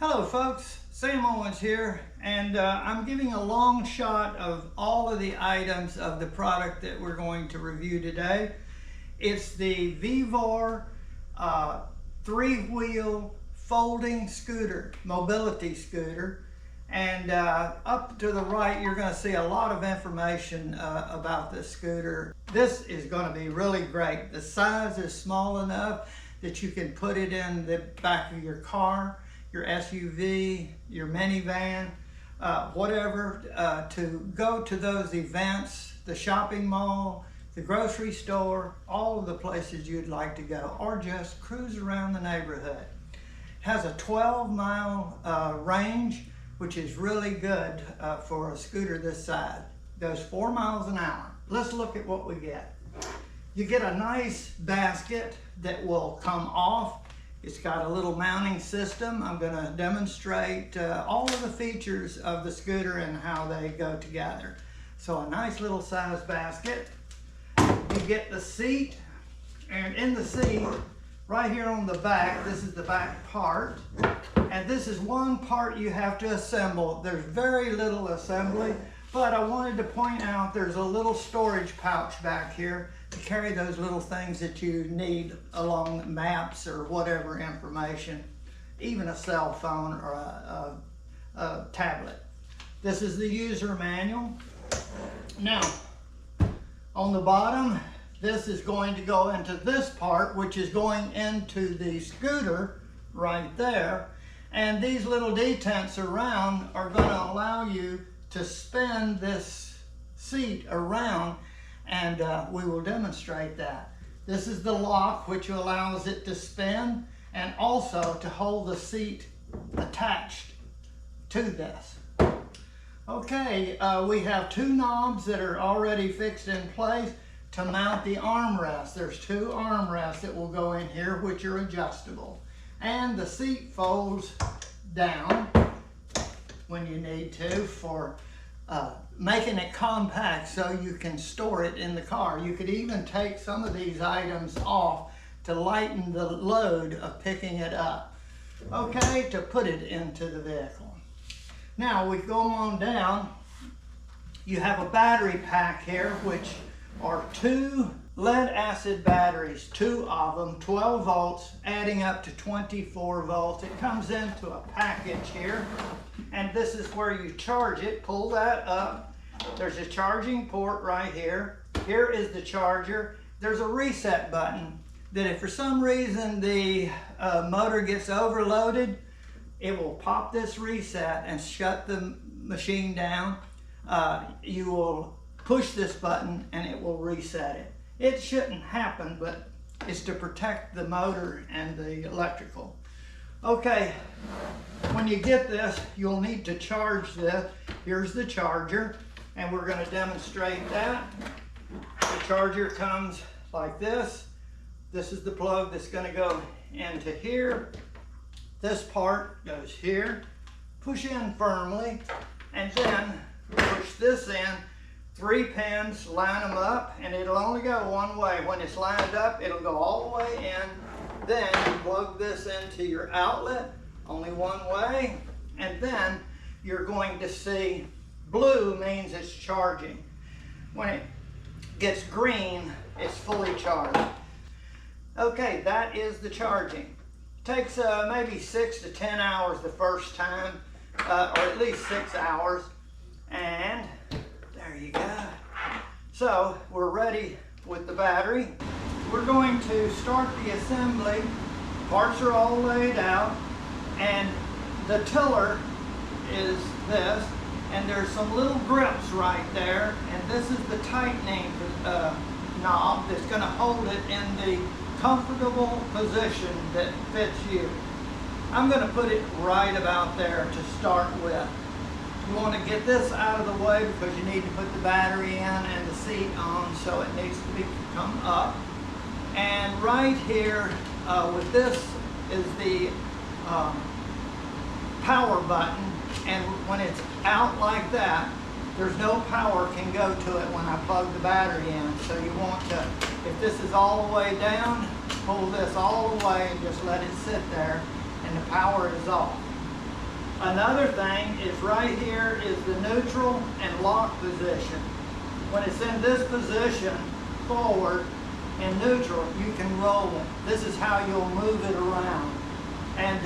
Hello folks, Sam Owens here, and I'm giving a long shot of all of the items of the product that we're going to review today. It's the VEVOR three-wheel folding scooter, mobility scooter, and up to the right you're going to see a lot of information about this scooter. This is going to be really great. The size is small enough that you can put it in the back of your car, your SUV, your minivan, whatever, to go to those events, the shopping mall, the grocery store, all of the places you'd like to go, or just cruise around the neighborhood. It has a 12-mile range, which is really good for a scooter this size. It goes 4 miles an hour. Let's look at what we get. You get a nice basket that will come off. It's got a little mounting system. I'm going to demonstrate all of the features of the scooter and how they go together. So a nice little size basket. You get the seat, and in the seat, right here on the back, this is the back part. And this is one part you have to assemble. There's very little assembly, but I wanted to point out there's a little storage pouch back here to carry those little things that you need along maps or whatever information, even a cell phone or a tablet. This is the user manual. Now, on the bottom, this is going to go into this part, which is going into the scooter right there. And these little detents around are going to allow you to spin this seat around, and we will demonstrate that. This is the lock, which allows it to spin and also to hold the seat attached to this. Okay, we have two knobs that are already fixed in place to mount the armrest. There's two armrests that will go in here, which are adjustable. And the seat folds down when you need to for making it compact so you can store it in the car. You could even take some of these items off to lighten the load of picking it up. Okay, to put it into the vehicle. Now we go on down. You have a battery pack here, which are two lead acid batteries, two of them, 12 volts, adding up to 24 volts. It comes into a package here, and this is where you charge it. Pull that up. There's a charging port right here. Here is the charger. There's a reset button that if for some reason the motor gets overloaded, it will pop this reset and shut the machine down. You will push this button and it will reset it. It shouldn't happen, but it's to protect the motor and the electrical. Okay, when you get this, you'll need to charge this. Here's the charger, and we're going to demonstrate that. The charger comes like this. This is the plug that's going to go into here. This part goes here. Push in firmly, and then push this in. 3 pins, line them up, and it'll only go one way. When it's lined up, it'll go all the way in. Then you plug this into your outlet, only one way, and then you're going to see blue means it's charging. When it gets green, it's fully charged. Okay, that is the charging. It takes maybe 6 to 10 hours the first time, or at least 6 hours, and there you go. So we're ready with the battery. We're going to start the assembly. Parts are all laid out, and the tiller is this, and there's some little grips right there, and this is the tightening knob that's going to hold it in the comfortable position that fits you. I'm going to put it right about there to start with. You want to get this out of the way because you need to put the battery in and the seat on, so it needs to come up. And right here with this is the power button, and when it's out like that, there's no power can go to it when I plug the battery in. So you want to, if this is all the way down, pull this all the way and just let it sit there, and the power is off. Another thing is right here is the neutral and lock position. When it's in this position, forward and neutral, you can roll it. This is how you'll move it around. And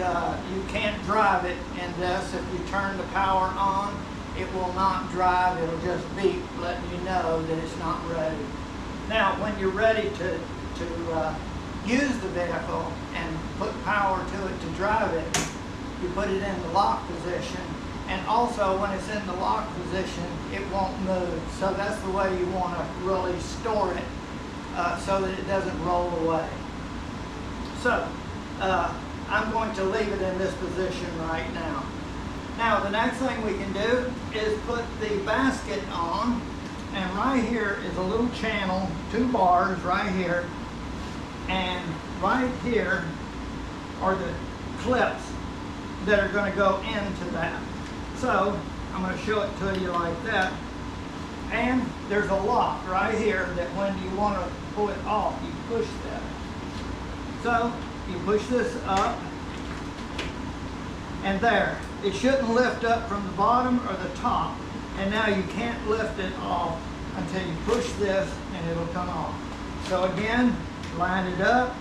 you can't drive it in this. If you turn the power on, it will not drive. It'll just beep, letting you know that it's not ready. Now, when you're ready to use the vehicle and put power to it to drive it, you put it in the lock position. And also, when it's in the lock position, it won't move. So that's the way you want to really store it so that it doesn't roll away. So, I'm going to leave it in this position right now. Now, the next thing we can do is put the basket on, and right here is a little channel, 2 bars right here, and right here are the clips that are going to go into that. So, I'm going to show it to you like that. And there's a lock right here that when you want to pull it off, you push that. So, you push this up, and there. It shouldn't lift up from the bottom or the top. And now you can't lift it off until you push this and it'll come off. So again, line it up,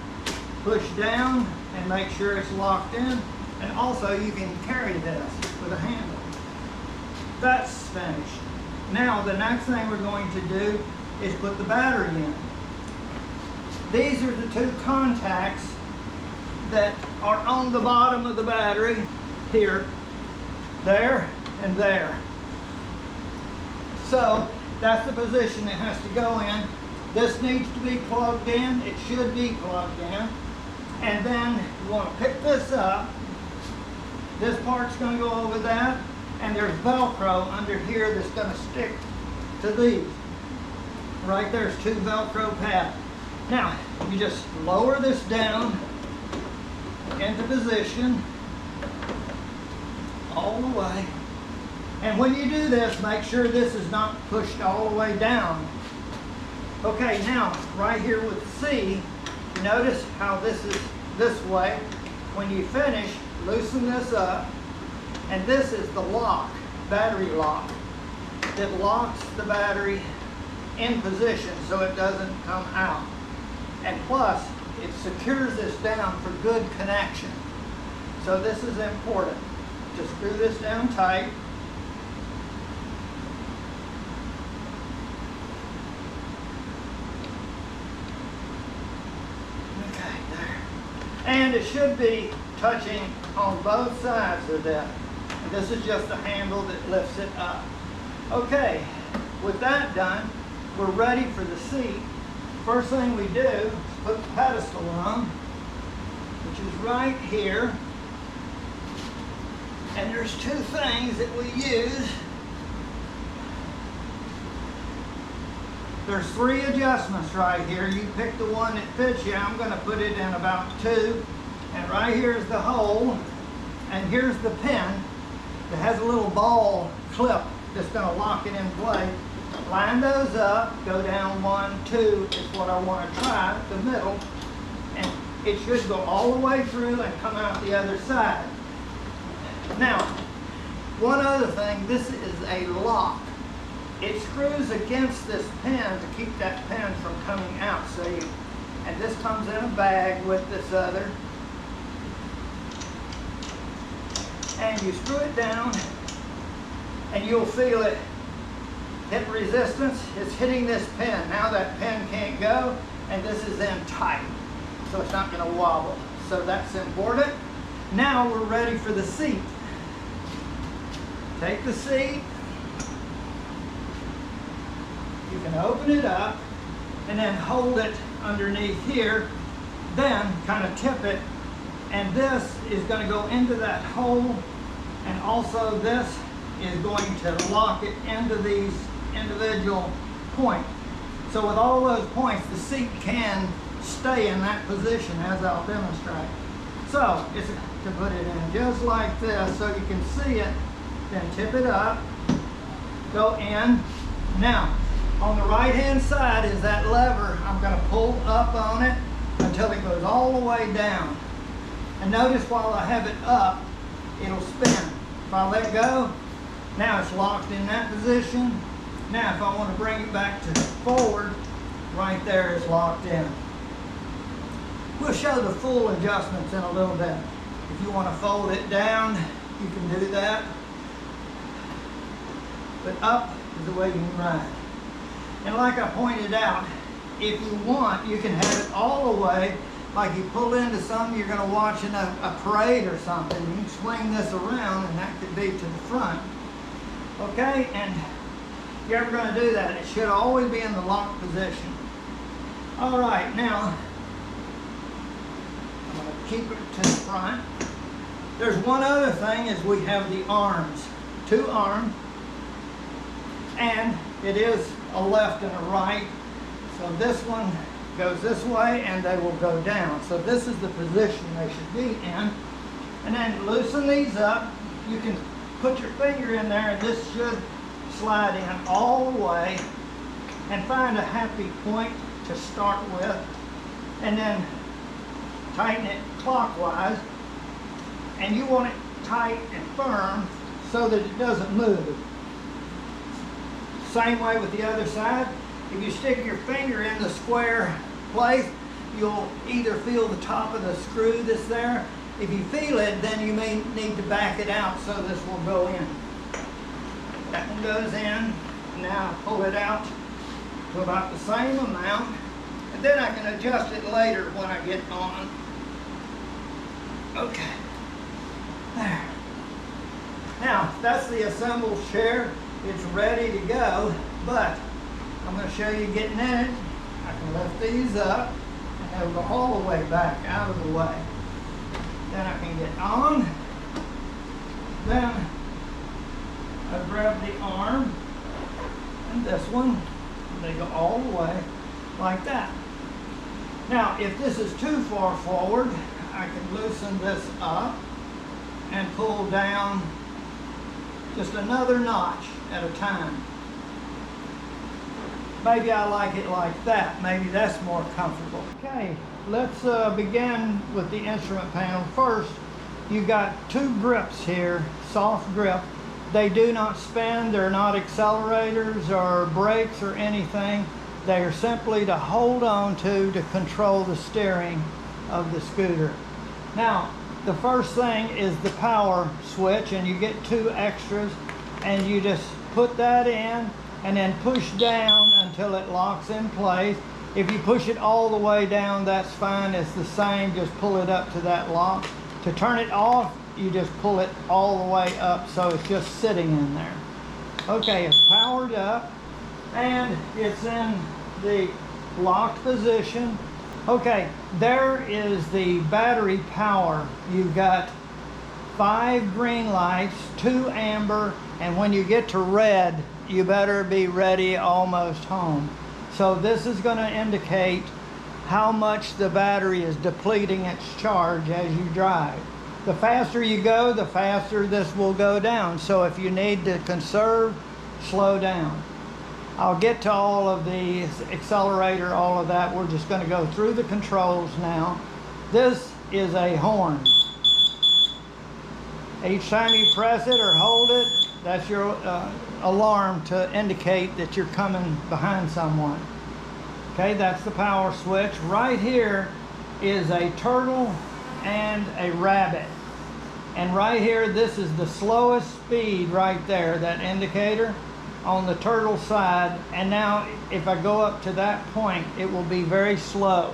push down, and make sure it's locked in. And also you can carry this with a handle. That's finished. Now the next thing we're going to do is put the battery in. These are the 2 contacts that are on the bottom of the battery here, there, and there. So that's the position it has to go in. This needs to be plugged in. It should be plugged in. And then you want to pick this up. This part's going to go over that. And there's Velcro under here that's going to stick to these. Right there's 2 Velcro pads. Now, you just lower this down into position all the way. And when you do this, make sure this is not pushed all the way down. Okay, now, right here with C, notice how this is this way. When you finish, loosen this up, and this is the lock, battery lock, that locks the battery in position so it doesn't come out. And plus, it secures this down for good connection. So this is important. Just screw this down tight. Okay, there. And it should be touching on both sides of that. And this is just a handle that lifts it up. Okay, with that done, we're ready for the seat. First thing we do is put the pedestal on, which is right here. And there's 2 things that we use. There's 3 adjustments right here. You pick the one that fits you. I'm going to put it in about 2. And right here is the hole. And here's the pin that has a little ball clip that's going to lock it in place. Line those up, go down 1, 2 is what I want to try, the middle. And it should go all the way through and come out the other side. Now, one other thing, this is a lock. It screws against this pin to keep that pin from coming out. So and this comes in a bag with this other. And you screw it down, and you'll feel it hit resistance. It's hitting this pin. Now that pin can't go, and this is in tight. So it's not going to wobble. So that's important. Now we're ready for the seat. Take the seat. You can open it up and then hold it underneath here. Then kind of tip it. And this is going to go into that hole. And also this is going to lock it into these individual points. So with all those points, the seat can stay in that position as I'll demonstrate. So it's to put it in just like this so you can see it, then tip it up, go in. Now, on the right hand side is that lever. I'm going to pull up on it until it goes all the way down. And notice while I have it up, it'll spin. If I let go, now it's locked in that position. Now if I want to bring it back to forward, right there is locked in. We'll show the full adjustments in a little bit. If you want to fold it down, you can do that. But up is the way you can ride. And like I pointed out, if you want, you can have it all the way, like you pull into something, you're going to watch in a parade or something. You can swing this around and that could be to the front. Okay, and if you're ever going to do that, it should always be in the locked position. All right, now I'm going to keep it to the front. There's one other thing is we have the arms, 2 arms, and it is a left and a right. So this one goes this way and they will go down. So this is the position they should be in. And then loosen these up. You can put your finger in there and this should slide in all the way, and find a happy point to start with, and then tighten it clockwise. And you want it tight and firm so that it doesn't move. Same way with the other side. If you stick your finger in the square place, you'll either feel the top of the screw that's there. If you feel it, then you may need to back it out so this will go in. That one goes in. Now pull it out to about the same amount, and then I can adjust it later when I get on. Okay. There. Now, that's the assembled chair. It's ready to go, but I'm going to show you getting in it. I can lift these up, and they'll go all the way back out of the way. Then I can get on. Then I grab the arm, and this one, and they go all the way like that. Now, if this is too far forward, I can loosen this up and pull down just another notch at a time. Maybe I like it like that. Maybe that's more comfortable. Okay, let's begin with the instrument panel. First, you got 2 grips here, soft grip. They do not spin. They're not accelerators or brakes or anything. They are simply to hold on to control the steering of the scooter. Now, the first thing is the power switch, and you get 2 extras, and you just put that in and then push down until it locks in place. If you push it all the way down, that's fine. It's the same. Just pull it up to that lock. To turn it off, you just pull it all the way up so it's just sitting in there. Okay, it's powered up and it's in the locked position. Okay, there is the battery power. You've got 5 green lights, 2 amber, and when you get to red, you better be ready, almost home. So this is going to indicate how much the battery is depleting its charge as you drive. The faster you go, the faster this will go down. So if you need to conserve, slow down. I'll get to all of the accelerator, all of that. We're just going to go through the controls now. This is a horn. Each time you press it or hold it, that's your alarm to indicate that you're coming behind someone. Okay, that's the power switch. Right here is a turtle and a rabbit. And right here, this is the slowest speed right there, that indicator on the turtle side. And now if I go up to that point, it will be very slow.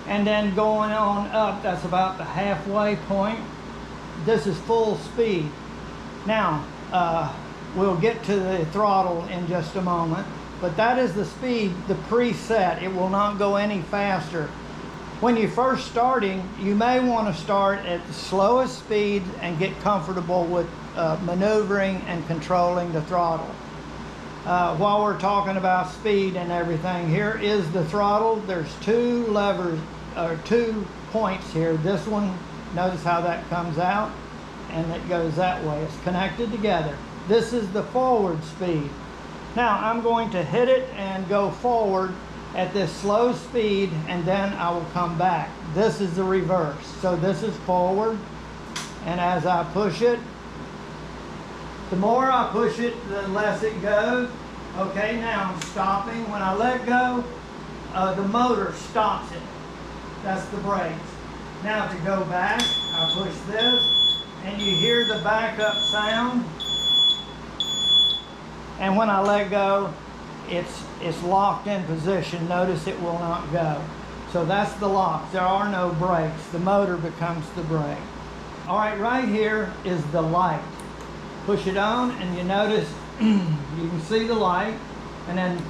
And then going on up, that's about the halfway point. This is full speed. Now, we'll get to the throttle in just a moment, but that is the speed, the preset. It will not go any faster. When you're first starting, you may want to start at the slowest speed and get comfortable with maneuvering and controlling the throttle. While we're talking about speed and everything, here is the throttle. There's 2 levers, or 2 points here. This one, notice how that comes out and it goes that way. It's connected together. This is the forward speed. Now I'm going to hit it and go forward at this slow speed, and then I will come back. This is the reverse. So this is forward, and as I push it, The more I push it, the less it goes. Okay, now I'm stopping. When I let go, the motor stops it. That's the brakes. Now to go back, I push this, and you hear the backup sound. And when I let go, it's locked in position. Notice it will not go. So that's the lock. There are no brakes. The motor becomes the brake. All right, right here is the light. Push it on, and you notice you can see the light, and then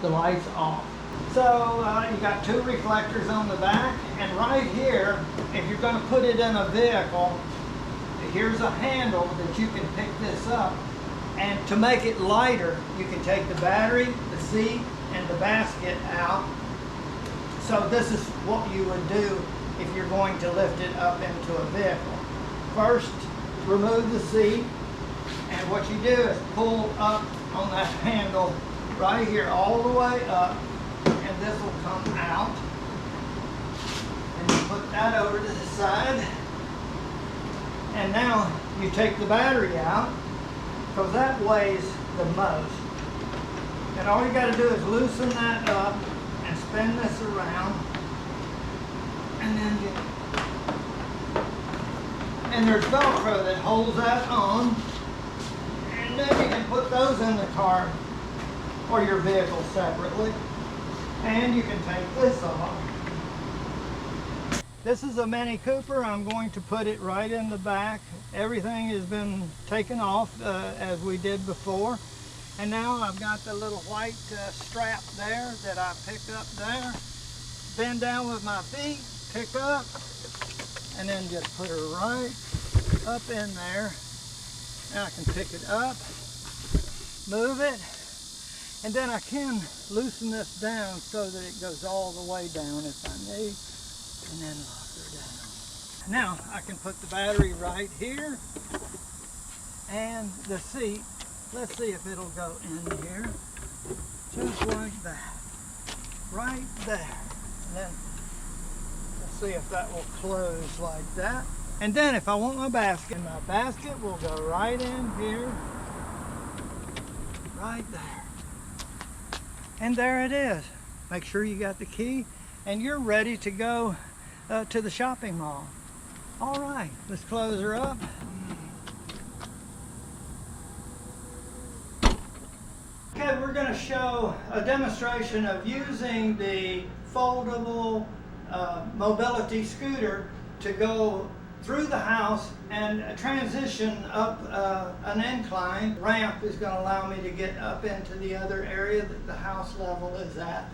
the light's off. So you got two reflectors on the back, and right here, if you're going to put it in a vehicle, here's a handle that you can pick this up. And to make it lighter, you can take the battery, the seat, and the basket out. So this is what you would do if you're going to lift it up into a vehicle. First, remove the seat, and what you do is pull up on that handle right here all the way up, and this will come out. And you put that over to the side. And now you take the battery out, because that weighs the most. And all you got to do is loosen that up and spin this around, and then and there's Velcro that holds that on, and then you can put those in the car or your vehicle separately, and you can take this off. This is a Mini Cooper. I'm going to put it right in the back. Everything has been taken off as we did before. And now I've got the little white strap there that I pick up there. Bend down with my feet, pick up, and then just put her right up in there. Now I can pick it up, move it, and then I can loosen this down so that it goes all the way down if I need. And then lock her down. Now I can put the battery right here, and the seat, let's see if it'll go in here, just like that, right there. And then let's see if that will close like that. And then if I want my basket will go right in here, right there. And there it is. Make sure you got the key, and you're ready to go to the shopping mall. All right, let's close her up. Okay, we're going to show a demonstration of using the foldable mobility scooter to go through the house and transition up an incline. Ramp is going to allow me to get up into the other area that the house level is at.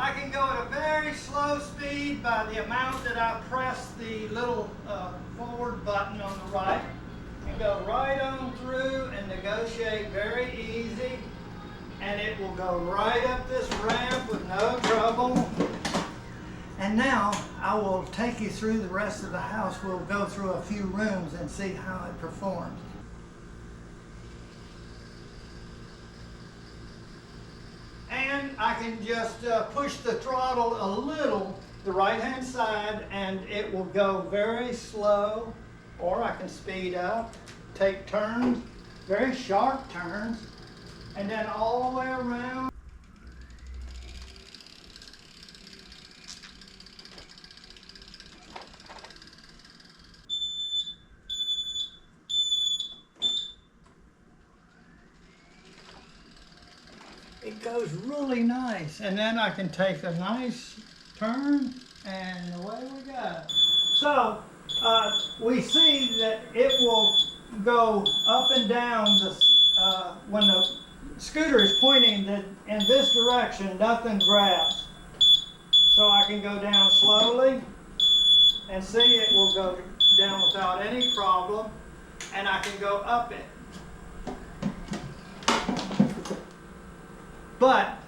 I can go at a very slow speed by the amount that I press the little forward button on the right, and go right on through and negotiate very easy, and it will go right up this ramp with no trouble. And now I will take you through the rest of the house. We'll go through a few rooms and see how it performs. And I can just push the throttle a little, the right-hand side, and it will go very slow, or I can speed up, take turns, very sharp turns, and then all the way around. It goes really nice, and then I can take a nice turn, and away we go. So we see that it will go up and down when the scooter is pointing in this direction. Nothing grabs, so I can go down slowly, and see it will go down without any problem, and I can go up it. But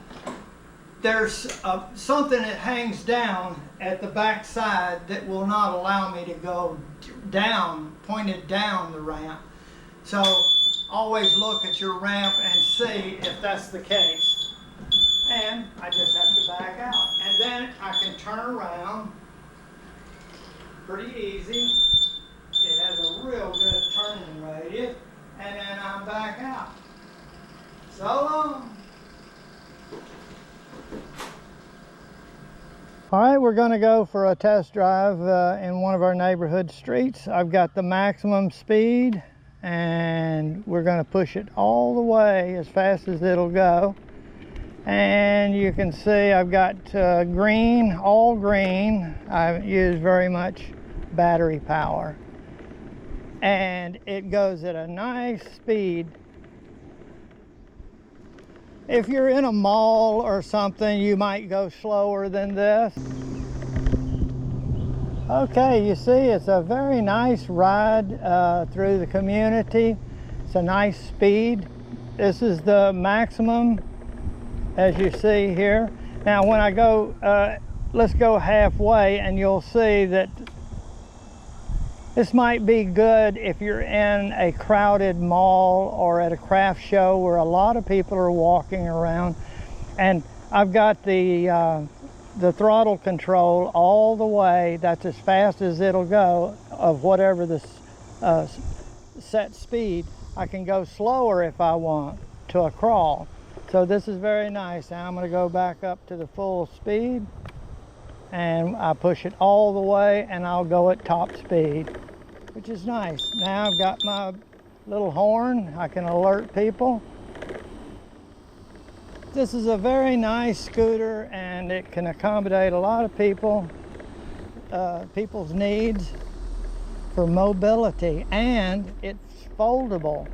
there's something that hangs down at the back side that will not allow me to go down, pointed down the ramp. So always look at your ramp and see if that's the case. And I just have to back out. And then I can turn around pretty easy. It has a real good turning radius. All right, we're going to go for a test drive in one of our neighborhood streets. I've got the maximum speed and we're going to push it all the way as fast as it'll go. And you can see I've got green, all green. I haven't used very much battery power. And it goes at a nice speed. If you're in a mall or something, you might go slower than this. Okay, you see, it's a very nice ride through the community. It's a nice speed. This is the maximum, as you see here. Now, when I go, let's go halfway, and you'll see that this might be good if you're in a crowded mall or at a craft show where a lot of people are walking around. And I've got the throttle control all the way. That's as fast as it'll go of whatever the set speed. I can go slower if I want to a crawl. So this is very nice. Now I'm going to go back up to the full speed, and I push it all the way, and I'll go at top speed, which is nice. Now I've got my little horn. I can alert people. This is a very nice scooter, and it can accommodate a lot of people's needs for mobility, and it's foldable.